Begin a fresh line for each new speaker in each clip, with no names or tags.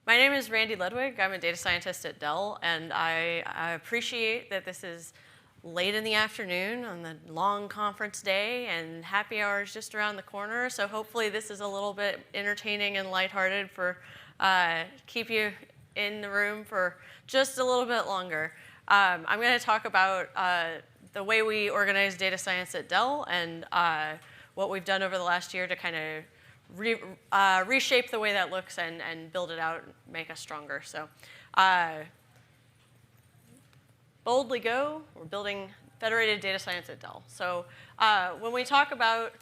My name is Randi Ludwig. I'm a data scientist at Dell, and I appreciate that this is late in the afternoon on the long conference day, and happy hour is just around the corner. So hopefully this is a little bit entertaining and lighthearted for keep you in the room for just a little bit longer. I'm going to talk about the way we organize data science at Dell and what we've done over the last year to kind of reshape the way that looks and build it out and make us stronger. So boldly go, we're building federated data science at Dell. So when we talk about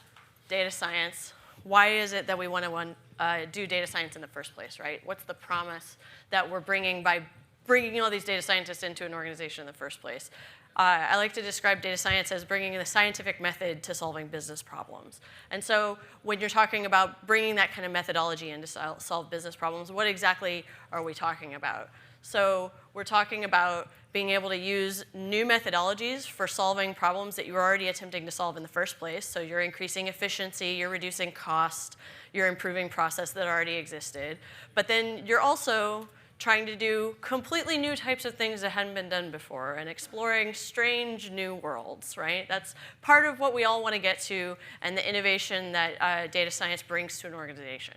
data science, why is it that we want to do data science in the first place, right? What's the promise that we're bringing by bringing all these data scientists into an organization in the first place? I like to describe data science as bringing the scientific method to solving business problems. And so when you're talking about bringing that kind of methodology in to solve business problems, what exactly are we talking about? So we're talking about being able to use new methodologies for solving problems that you were already attempting to solve in the first place. So you're increasing efficiency, you're reducing cost, you're improving process that already existed. But then you're also trying to do completely new types of things that hadn't been done before and exploring strange new worlds, right? That's part of what we all want to get to and the innovation that data science brings to an organization.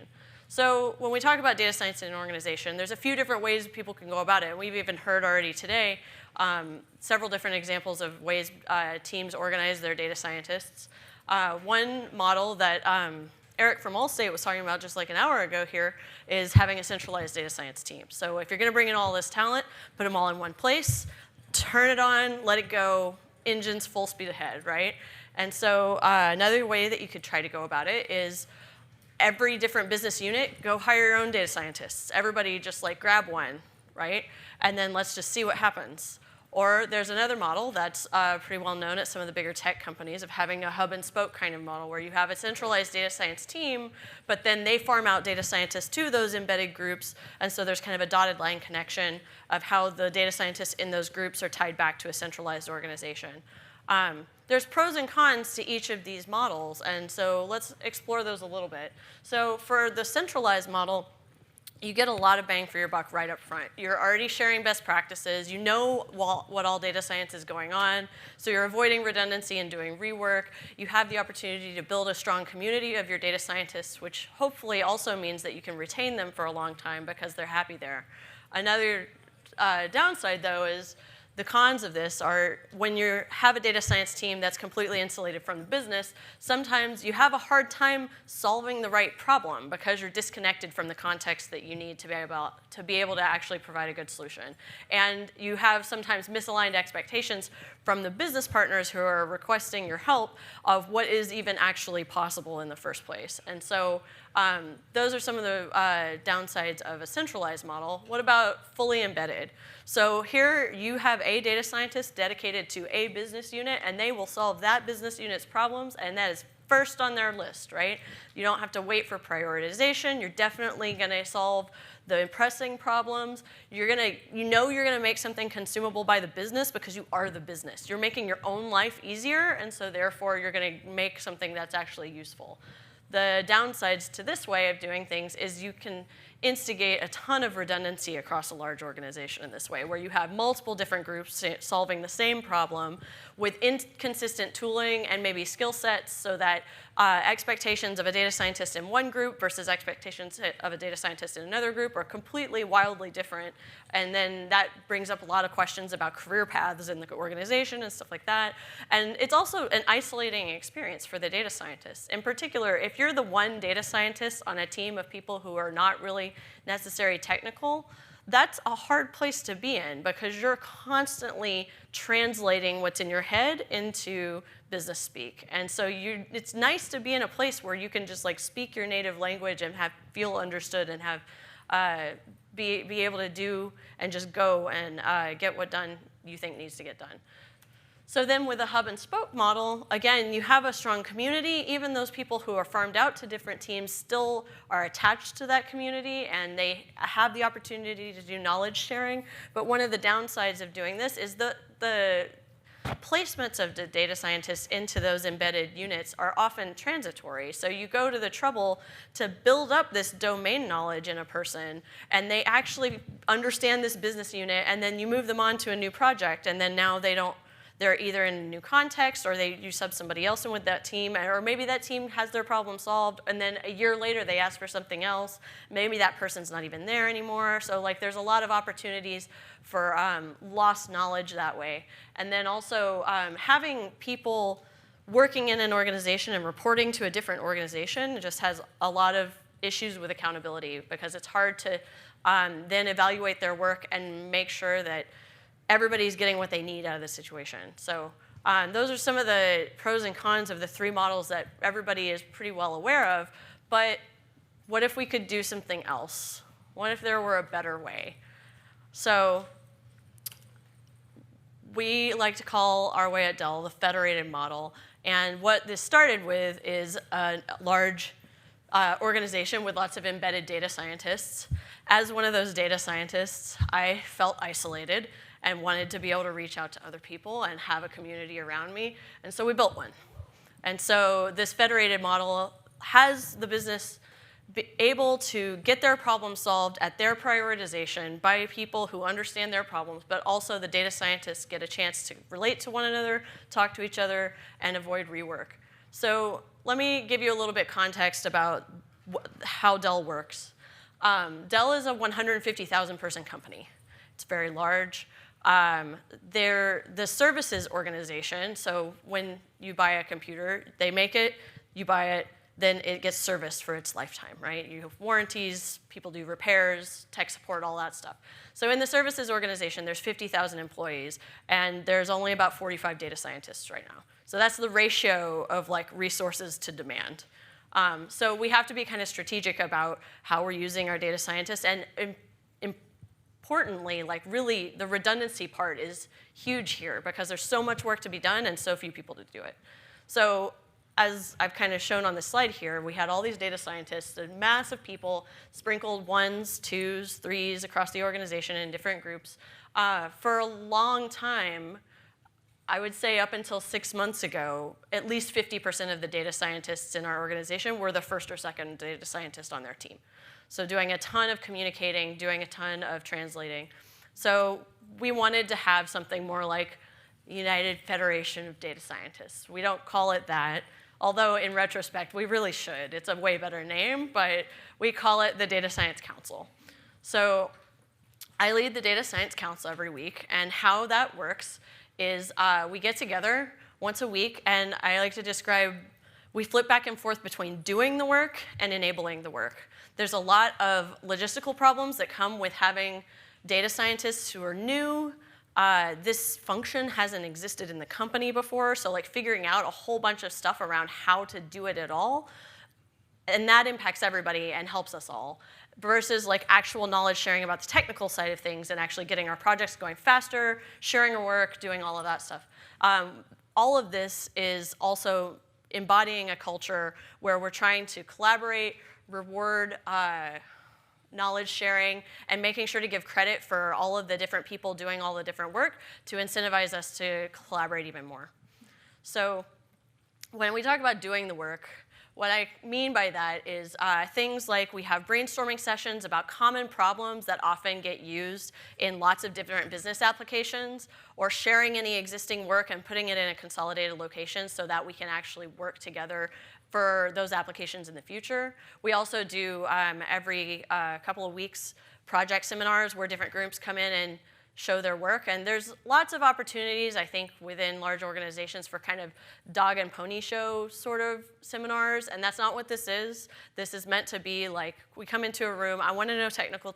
So when we talk about data science in an organization, there's a few different ways people can go about it. And we've even heard already today several different examples of ways teams organize their data scientists. One model that Eric from Allstate was talking about just like an hour ago here is having a centralized data science team. So if you're going to bring in all this talent, put them all in one place, turn it on, let it go, engines full speed ahead, right? And so another way that you could try to go about it is every different business unit, go hire your own data scientists. Everybody just like grab one, right? And then let's just see what happens. Or there's another model that's pretty well known at some of the bigger tech companies of having a hub and spoke kind of model where you have a centralized data science team, but then they farm out data scientists to those embedded groups. And so there's kind of a dotted line connection of how the data scientists in those groups are tied back to a centralized organization. There's pros and cons to each of these models, and so let's explore those a little bit. So for the centralized model, you get a lot of bang for your buck right up front. You're already sharing best practices. You know what all data science is going on. So you're avoiding redundancy and doing rework. You have the opportunity to build a strong community of your data scientists, which hopefully also means that you can retain them for a long time because they're happy there. Another downside, though, is the cons of this are when you have a data science team that's completely insulated from the business, sometimes you have a hard time solving the right problem because you're disconnected from the context that you need to be able to actually provide a good solution. And you have sometimes misaligned expectations from the business partners who are requesting your help of what is even actually possible in the first place. And so those are some of the downsides of a centralized model. What about fully embedded? So here you have a data scientist dedicated to a business unit, and they will solve that business unit's problems, and that is first on their list, right? You don't have to wait for prioritization. You're definitely going to solve the pressing problems. You know you're going to make something consumable by the business because you are the business. You're making your own life easier, and so therefore you're going to make something that's actually useful. The downsides to this way of doing things is you can instigate a ton of redundancy across a large organization in this way, where you have multiple different groups solving the same problem with inconsistent tooling and maybe skill sets so that expectations of a data scientist in one group versus expectations of a data scientist in another group are completely, wildly different. And then that brings up a lot of questions about career paths in the organization and stuff like that. And it's also an isolating experience for the data scientists. In particular, if you're the one data scientist on a team of people who are not really necessarily technical, that's a hard place to be in because you're constantly translating what's in your head into business speak. And so it's nice to be in a place where you can just like speak your native language and feel understood and have be able to do and just go and get what done you think needs to get done. So then with a hub and spoke model, again, you have a strong community. Even those people who are farmed out to different teams still are attached to that community, and they have the opportunity to do knowledge sharing. But one of the downsides of doing this is the placements of the data scientists into those embedded units are often transitory. So you go to the trouble to build up this domain knowledge in a person, and they actually understand this business unit, and then you move them on to a new project, and then now they're either in a new context, or you sub somebody else in with that team, or maybe that team has their problem solved, and then a year later they ask for something else. Maybe that person's not even there anymore. So like there's a lot of opportunities for lost knowledge that way. And then also having people working in an organization and reporting to a different organization just has a lot of issues with accountability, because it's hard to then evaluate their work and make sure that everybody's getting what they need out of the situation. So those are some of the pros and cons of the 3 models that everybody is pretty well aware of. But what if we could do something else? What if there were a better way? So we like to call our way at Dell the Federated Model. And what this started with is a large organization with lots of embedded data scientists. As one of those data scientists, I felt isolated and wanted to be able to reach out to other people and have a community around me. And so we built one. And so this federated model has the business be able to get their problem solved at their prioritization by people who understand their problems, but also the data scientists get a chance to relate to one another, talk to each other, and avoid rework. So let me give you a little bit context about how Dell works. Dell is a 150,000 person company. It's very large. They're the services organization, so when you buy a computer, they make it, you buy it, then it gets serviced for its lifetime, right? You have warranties, people do repairs, tech support, all that stuff. So in the services organization, there's 50,000 employees, and there's only about 45 data scientists right now. So that's the ratio of like resources to demand. So we have to be kind of strategic about how we're using our data scientists, and importantly, like really the redundancy part is huge here, because there's so much work to be done and so few people to do it. So as I've kind of shown on this slide here, we had all these data scientists, a mass of people sprinkled 1s, 2s, 3s across the organization in different groups. For a long time, I would say up until 6 months ago, at least 50% of the data scientists in our organization were the first or second data scientist on their team. So doing a ton of communicating, doing a ton of translating. So we wanted to have something more like United Federation of Data Scientists. We don't call it that, although in retrospect, we really should. It's a way better name, but we call it the Data Science Council. So I lead the Data Science Council every week, and how that works is we get together once a week, and I like to describe, we flip back and forth between doing the work and enabling the work. There's a lot of logistical problems that come with having data scientists who are new. This function hasn't existed in the company before, so like figuring out a whole bunch of stuff around how to do it at all, and that impacts everybody and helps us all, versus like actual knowledge sharing about the technical side of things and actually getting our projects going faster, sharing our work, doing all of that stuff. All of this is also embodying a culture where we're trying to collaborate, reward knowledge sharing, and making sure to give credit for all of the different people doing all the different work to incentivize us to collaborate even more. So when we talk about doing the work, what I mean by that is things like we have brainstorming sessions about common problems that often get used in lots of different business applications, or sharing any existing work and putting it in a consolidated location so that we can actually work together for those applications in the future. We also do every couple of weeks project seminars where different groups come in and show their work. And there's lots of opportunities, I think, within large organizations for kind of dog and pony show sort of seminars. And that's not what this is. This is meant to be like, we come into a room, I want to know technical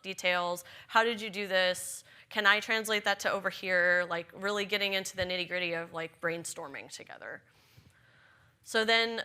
details. How did you do this? Can I translate that to over here? Like really getting into the nitty gritty of like brainstorming together. So then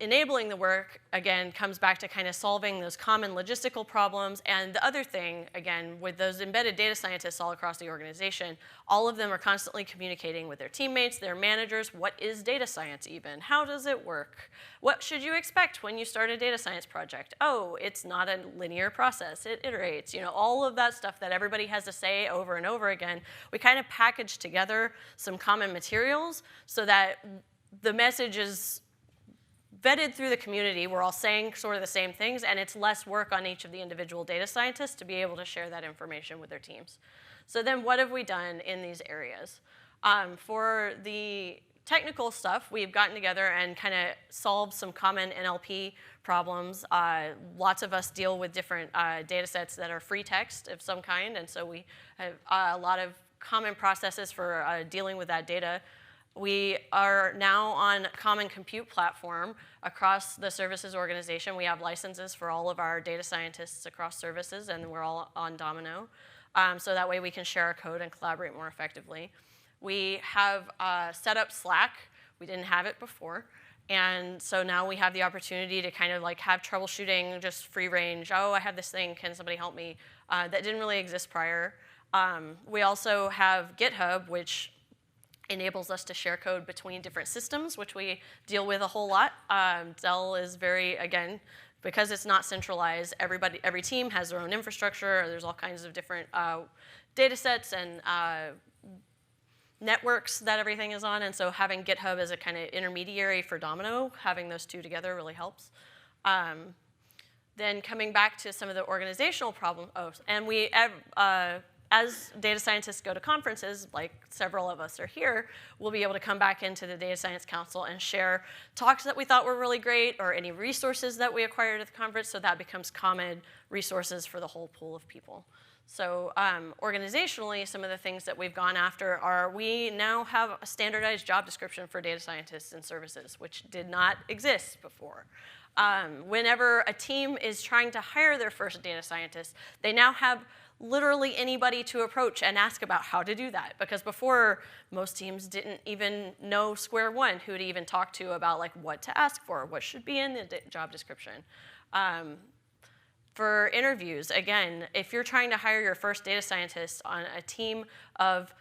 enabling the work, again, comes back to kind of solving those common logistical problems. And the other thing, again, with those embedded data scientists all across the organization, all of them are constantly communicating with their teammates, their managers. What is data science even? How does it work? What should you expect when you start a data science project? Oh, it's not a linear process. It iterates. You know, all of that stuff that everybody has to say over and over again. We kind of package together some common materials so that the message is vetted through the community. We're all saying sort of the same things, and it's less work on each of the individual data scientists to be able to share that information with their teams. So then what have we done in these areas? For the technical stuff, we've gotten together and kind of solved some common NLP problems. Lots of us deal with different data sets that are free text of some kind, and so we have a lot of common processes for dealing with that data. We are now on a common compute platform across the services organization. We have licenses for all of our data scientists across services, and we're all on Domino. So that way we can share our code and collaborate more effectively. We have set up Slack. We didn't have it before. And so now we have the opportunity to kind of like have troubleshooting, just free range. Oh, I have this thing, can somebody help me? That didn't really exist prior. We also have GitHub, which enables us to share code between different systems, which we deal with a whole lot. Dell is very, again, because it's not centralized, every team has their own infrastructure. There's all kinds of different data sets and networks that everything is on, and so having GitHub as a kind of intermediary for Domino, having those two together really helps. Then coming back to some of the organizational problems, and we as data scientists go to conferences, like several of us are here, we'll be able to come back into the Data Science Council and share talks that we thought were really great or any resources that we acquired at the conference, so that becomes common resources for the whole pool of people. So organizationally, some of the things that we've gone after are we now have a standardized job description for data scientists and services, which did not exist before. Whenever a team is trying to hire their first data scientist, they now have literally anybody to approach and ask about how to do that. Because before, most teams didn't even know square one who to even talk to about like what to ask for, what should be in the job description. For interviews, again, if you're trying to hire your first data scientist on a team of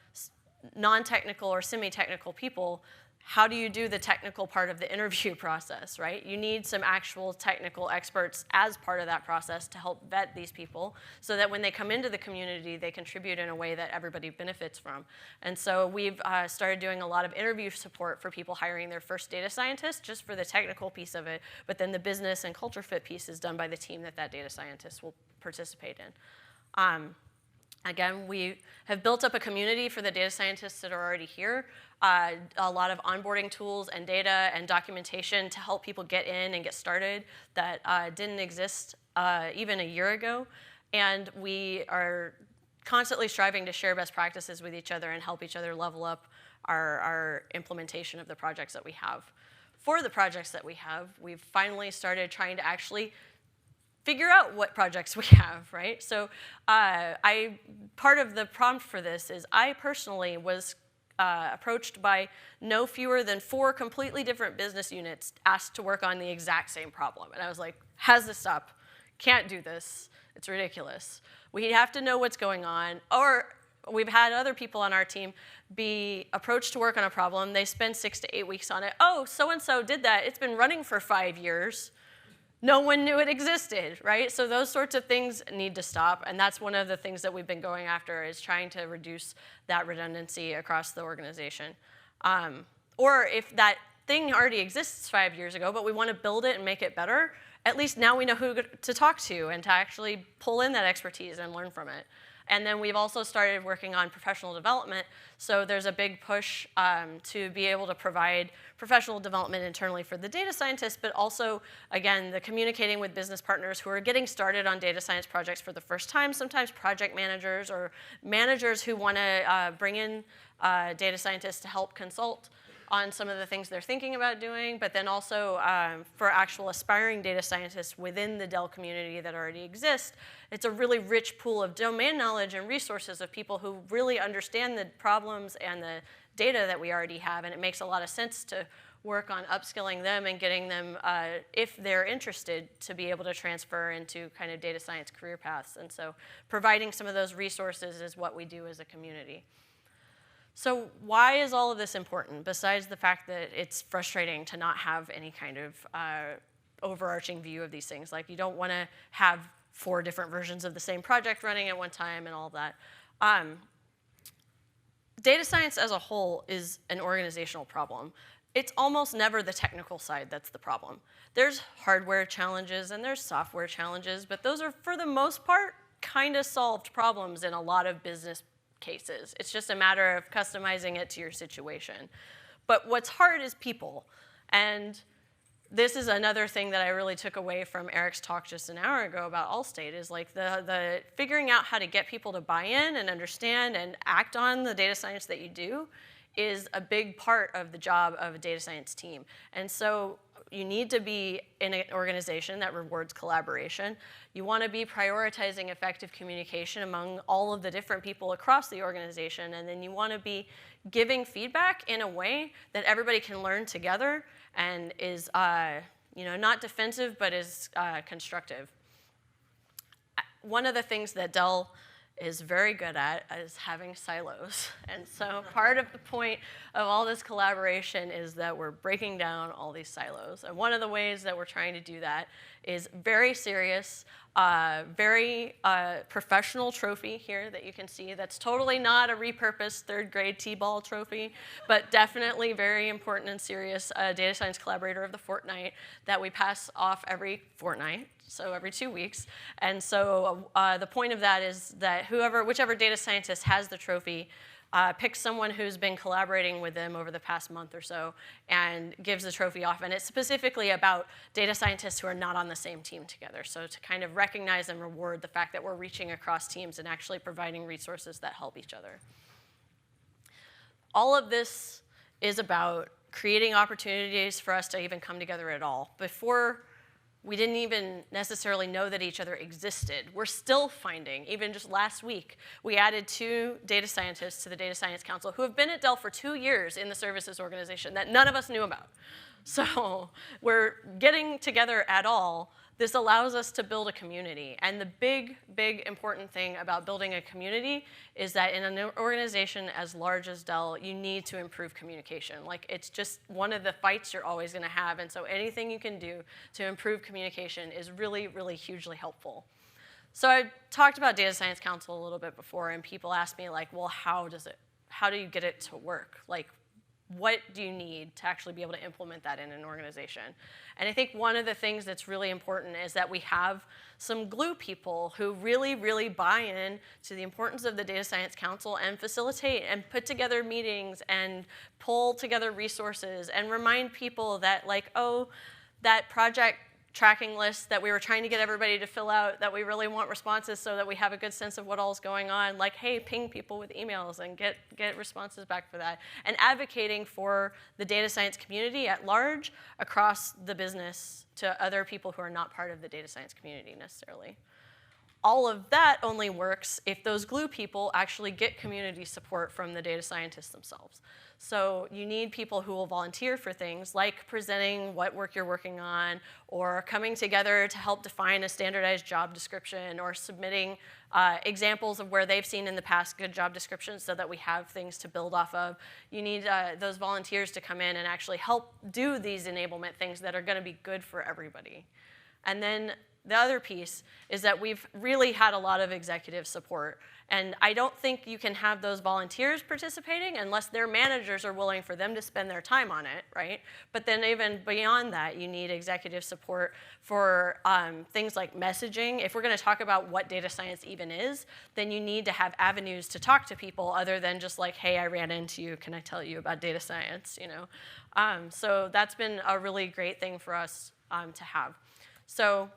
non-technical or semi-technical people, how do you do the technical part of the interview process, right? You need some actual technical experts as part of that process to help vet these people so that when they come into the community, they contribute in a way that everybody benefits from. And so we've started doing a lot of interview support for people hiring their first data scientist, just for the technical piece of it, but then the business and culture fit piece is done by the team that data scientist will participate in. Again, we have built up a community for the data scientists that are already here. A lot of onboarding tools and data and documentation to help people get in and get started that didn't exist even a year ago. And we are constantly striving to share best practices with each other and help each other level up our implementation of the projects that we have. For the projects that we have, we've finally started trying to actually figure out what projects we have, right? So part of the prompt for this is I personally was approached by no fewer than 4 completely different business units asked to work on the exact same problem. And I was like, has this up? Can't do this. It's ridiculous. We have to know what's going on. Or we've had other people on our team be approached to work on a problem. They spend 6 to 8 weeks on it. Oh, so-and-so did that. It's been running for 5 years. No one knew it existed, right? So those sorts of things need to stop, and that's one of the things that we've been going after is trying to reduce that redundancy across the organization. Or if that thing already exists 5 years ago, but we want to build it and make it better, at least now we know who to talk to and to actually pull in that expertise and learn from it. And then we've also started working on professional development. So there's a big push to be able to provide professional development internally for the data scientists, but also, again, the communicating with business partners who are getting started on data science projects for the first time, sometimes project managers or managers who want to bring in data scientists to help consult on some of the things they're thinking about doing, but then also for actual aspiring data scientists within the Dell community that already exists. It's a really rich pool of domain knowledge and resources of people who really understand the problems and the data that we already have, and it makes a lot of sense to work on upskilling them and getting them, if they're interested, to be able to transfer into kind of data science career paths. And so providing some of those resources is what we do as a community. So why is all of this important, besides the fact that it's frustrating to not have any kind of overarching view of these things? Like, you don't want to have 4 different versions of the same project running at one time and all of that. Data science as a whole is an organizational problem. It's almost never the technical side that's the problem. There's hardware challenges and there's software challenges, but those are, for the most part, kind of solved problems in a lot of business cases. It's just a matter of customizing it to your situation. But what's hard is people. And this is another thing that I really took away from Eric's talk just an hour ago about Allstate, is like the figuring out how to get people to buy in and understand and act on the data science that you do is a big part of the job of a data science team. And so you need to be in an organization that rewards collaboration. You want to be prioritizing effective communication among all of the different people across the organization, and then you want to be giving feedback in a way that everybody can learn together and is not defensive, but is constructive. One of the things that Dell is very good at is having silos. And so part of the point of all this collaboration is that we're breaking down all these silos. And one of the ways that we're trying to do that is very serious, very professional trophy here that you can see. That's totally not a repurposed 3rd grade T-ball trophy, but definitely very important and serious data science collaborator of the fortnight that we pass off every fortnight. So every 2 weeks. And so the point of that is that whichever data scientist has the trophy picks someone who's been collaborating with them over the past month or so and gives the trophy off. And it's specifically about data scientists who are not on the same team together. So to kind of recognize and reward the fact that we're reaching across teams and actually providing resources that help each other. All of this is about creating opportunities for us to even come together at all. Before, we didn't even necessarily know that each other existed. We're still finding, even just last week, we added 2 data scientists to the Data Science Council who have been at Dell for 2 years in the services organization that none of us knew about. So we're getting together at all. This allows us to build a community. And the big, big important thing about building a community is that in an organization as large as Dell, you need to improve communication. Like, it's just one of the fights you're always going to have. And so anything you can do to improve communication is really, really hugely helpful. So I talked about Data Science Council a little bit before, and people ask me, like, well, how do you get it to work? Like, what do you need to actually be able to implement that in an organization? And I think one of the things that's really important is that we have some glue people who really, really buy in to the importance of the Data Science Council and facilitate and put together meetings and pull together resources and remind people that, like, oh, that project tracking list that we were trying to get everybody to fill out, that we really want responses so that we have a good sense of what all's going on. Like, hey, ping people with emails and get responses back for that. And advocating for the data science community at large across the business to other people who are not part of the data science community necessarily. All of that only works if those glue people actually get community support from the data scientists themselves. So you need people who will volunteer for things like presenting what work you're working on, or coming together to help define a standardized job description, or submitting examples of where they've seen in the past good job descriptions so that we have things to build off of. You need those volunteers to come in and actually help do these enablement things that are going to be good for everybody. And then the other piece is that we've really had a lot of executive support. And I don't think you can have those volunteers participating unless their managers are willing for them to spend their time on it, right? But then even beyond that, you need executive support for things like messaging. If we're going to talk about what data science even is, then you need to have avenues to talk to people other than just like, hey, I ran into you, can I tell you about data science, you know? So that's been a really great thing for us to have. So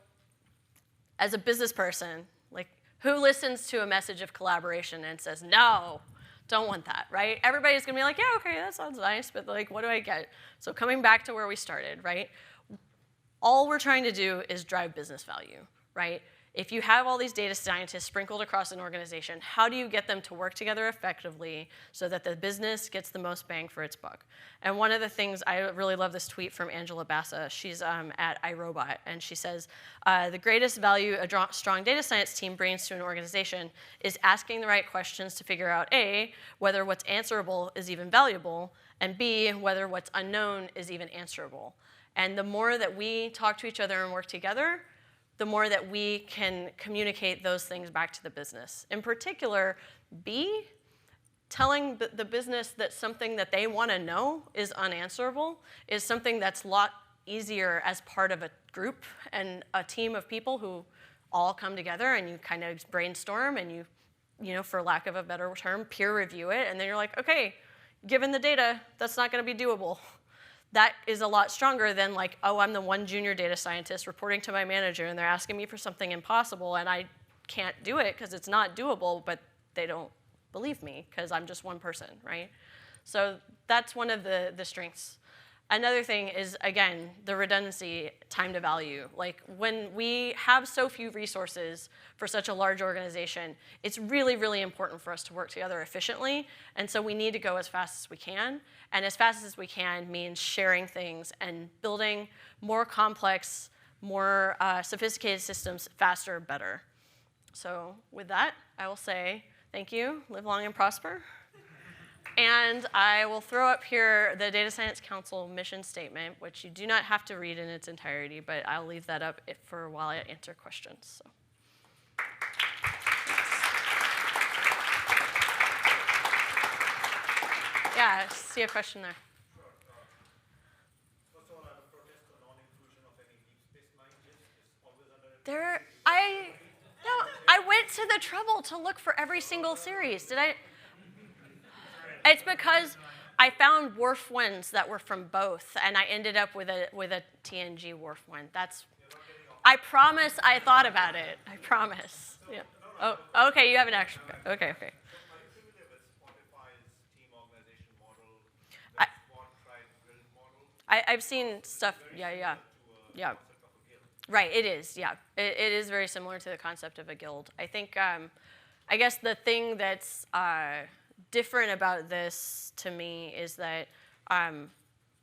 as a business person, like, who listens to a message of collaboration and says, no, don't want that, right? Everybody's gonna be like, yeah, okay, that sounds nice, but like, what do I get? So coming back to where we started, right? All we're trying to do is drive business value, right? if you have all these data scientists sprinkled across an organization, how do you get them to work together effectively so that the business gets the most bang for its buck? And one of the things, I really love this tweet from Angela Bassa. She's at iRobot, and she says, the greatest value a strong data science team brings to an organization is asking the right questions to figure out A, whether what's answerable is even valuable, and B, whether what's unknown is even answerable. And the more that we talk to each other and work together, the more that we can communicate those things back to the business. In particular, B, telling the business that something that they want to know is unanswerable is something that's a lot easier as part of a group and a team of people who all come together and you kind of brainstorm and you know, for lack of a better term, peer review it, and then you're like, okay, given the data, that's not going to be doable. That is a lot stronger than like, oh, I'm the one junior data scientist reporting to my manager and they're asking me for something impossible and I can't do it because it's not doable, but they don't believe me because I'm just one person, right? So that's one of the strengths. Another thing is, again, the redundancy, time to value. Like when we have so few resources for such a large organization, it's really, really important for us to work together efficiently. And so we need to go as fast as we can. And as fast as we can means sharing things and building more complex, more sophisticated systems faster, better. So with that, I will say thank you, live long and prosper. And I will throw up here the Data Science Council mission statement, which you do not have to read in its entirety, but I'll leave that up for while I answer questions. So. Yeah, I see a question there.
First of all, I would protest the non-inclusion of any deep space languages. It's always under
I went to the trouble to look for every single series. Did I? It's because I found Worf ones that were from both, and I ended up with a TNG Worf one. I promise I thought about it. I promise. Yeah. Oh, okay, you have an actual. Okay.
Are you familiar with Spotify's team organization model, the squad, tribe, guild model?
I've seen stuff. Yeah. Right, it is. Yeah, it is very similar to the concept of a guild. I think. I guess the thing that's different about this to me is that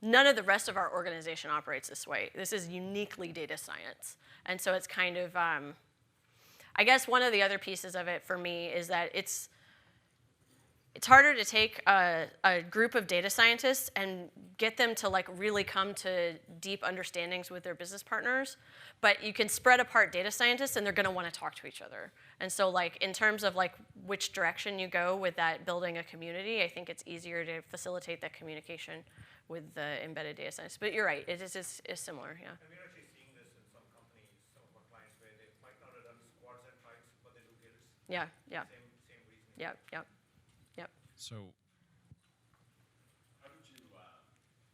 none of the rest of our organization operates this way. This is uniquely data science. And so it's kind of, I guess one of the other pieces of it for me is that it's harder to take a group of data scientists and get them to like really come to deep understandings with their business partners. But you can spread apart data scientists and they're going to want to talk to each other. And so like in terms of like which direction you go with that building a community, I think it's easier to facilitate that communication with the embedded data science. But you're right, it is similar, yeah.
And we're actually seeing this in some companies, some of our clients, where they might not run squads and tribes, but they do guilds.
Yeah.
Same reason.
Yep.
So,
how did you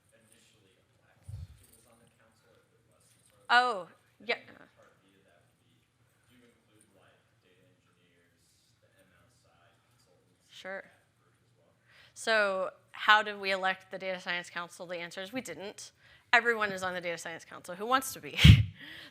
initially elect who was on the council? If it was some sort of
Oh, yeah.
part B of that would be, do you include like data engineers, the ML side, consultants?
Sure.
That group as well?
So how did we elect the Data Science Council? The answer is we didn't. Everyone is on the Data Science Council who wants to be.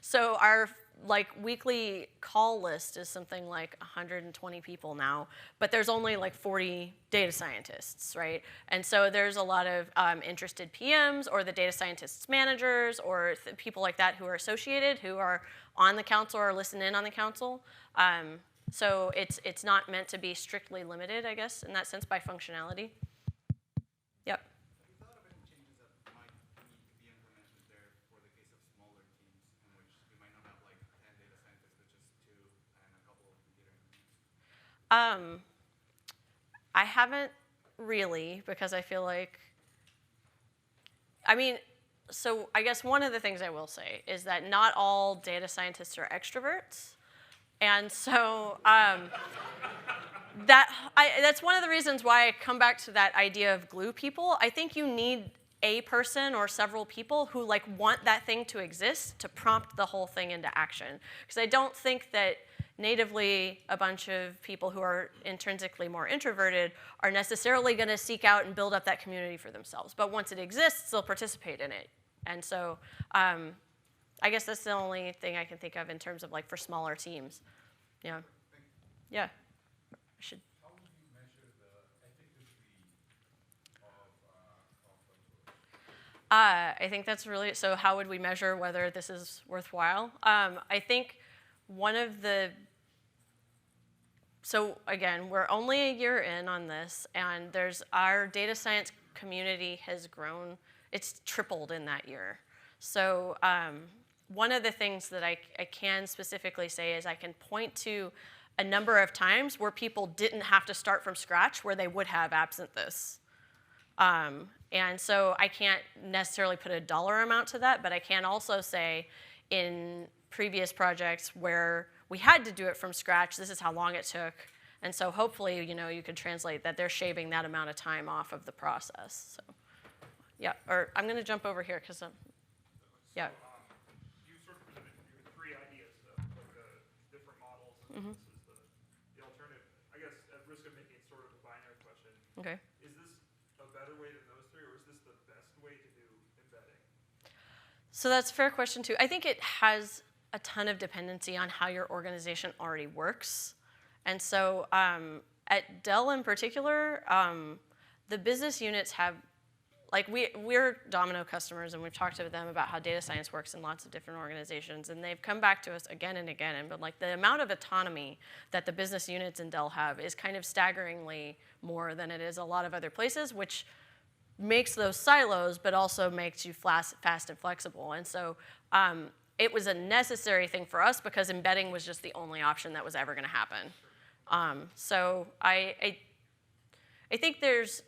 So our like weekly call list is something like 120 people now, but there's only like 40 data scientists, right? And so there's a lot of interested PMs or the data scientists managers or people like that who are associated, who are on the council or listen in on the council. So it's not meant to be strictly limited, I guess, in that sense by functionality. Yep.
Have you thought of any changes that might need to be implemented there for the case of smaller teams in which you might not have like 10 data scientists, but just 2 and a couple of computer engineers?
I haven't really, because I feel like, so I guess one of the things I will say is that not all data scientists are extroverts. And so that's one of the reasons why I come back to that idea of glue people. I think you need a person or several people who like want that thing to exist to prompt the whole thing into action. Because I don't think that natively a bunch of people who are intrinsically more introverted are necessarily going to seek out and build up that community for themselves. But once it exists, they'll participate in it. And so I guess that's the only thing I can think of in terms of like for smaller teams. Yeah. Yeah. I should.
How would you measure the efficacy of
I think that's really, so how would we measure whether this is worthwhile? I think one of the, so again, we're only a year in on this, and our data science community has grown, it's tripled in that year. So one of the things that I can specifically say is I can point to a number of times where people didn't have to start from scratch where they would have absent this. And so I can't necessarily put a dollar amount to that, but I can also say in previous projects where we had to do it from scratch, this is how long it took. And so hopefully, you can translate that they're shaving that amount of time off of the process. So, yeah, or I'm going to jump over here because yeah.
You sort of presented your three ideas of like different models.
Mm-hmm.
This is the alternative. I guess at risk of making it sort of a binary question.
Okay.
Is this a better way than those three, or is this the best way to do embedding?
So that's a fair question too. I think it has a ton of dependency on how your organization already works. And so at Dell in particular, the business units have, like we're Domino customers, and we've talked to them about how data science works in lots of different organizations, and they've come back to us again and again and been like, the amount of autonomy that the business units in Dell have is kind of staggeringly more than it is a lot of other places, which makes those silos, but also makes you fast and flexible. And so it was a necessary thing for us because embedding was just the only option that was ever going to happen. So I think there's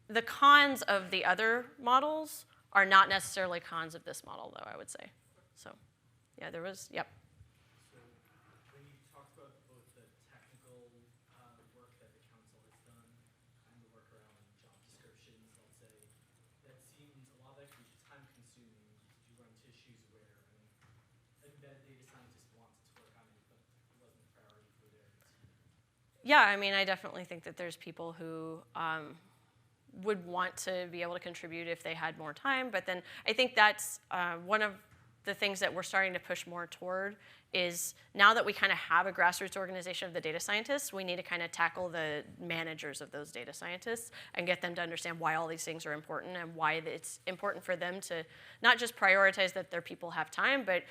the cons of the other models are not necessarily cons of this model, though, I would say. So, yeah, there was, yep.
So when you talked about both the technical work that the council has done and the work around job descriptions, let's say, that seems a lot of that can be time-consuming. You run into issues where embedded data scientists wanted to work on it, but it wasn't a priority for their team.
Yeah, I mean, I definitely think that there's people who would want to be able to contribute if they had more time. But then I think that's one of the things that we're starting to push more toward is now that we kind of have a grassroots organization of the data scientists, we need to kind of tackle the managers of those data scientists and get them to understand why all these things are important and why it's important for them to not just prioritize that their people have time, but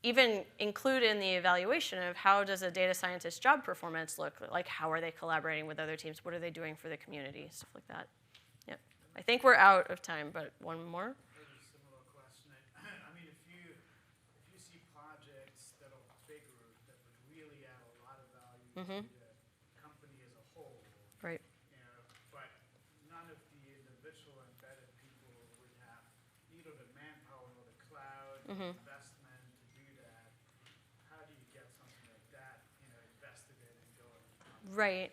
even include in the evaluation of how does a data scientist's job performance look, like how are they collaborating with other teams, what are they doing for the community, stuff like that. Yeah, I think we're out of time, but one more.
Maybe a similar question. I mean, if you see projects that are bigger that would really add a lot of value to the company as a whole,
Right.
But none of the individual embedded people would have either the manpower or the cloud investment to do that. How do you get something like that, invested in and going?
Right.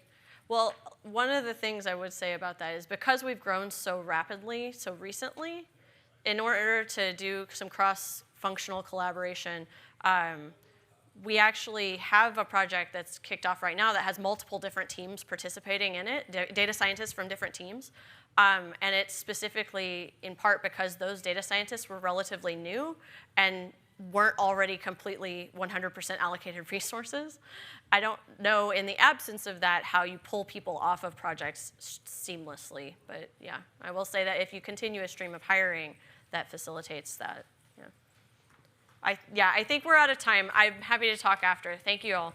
Well, one of the things I would say about that is because we've grown so rapidly, so recently, in order to do some cross-functional collaboration, we actually have a project that's kicked off right now that has multiple different teams participating in it, data scientists from different teams. And it's specifically in part because those data scientists were relatively new and weren't already completely 100% allocated resources. I don't know, in the absence of that, how you pull people off of projects seamlessly. But yeah, I will say that if you continue a stream of hiring, that facilitates that. Yeah, I think we're out of time. I'm happy to talk after. Thank you all.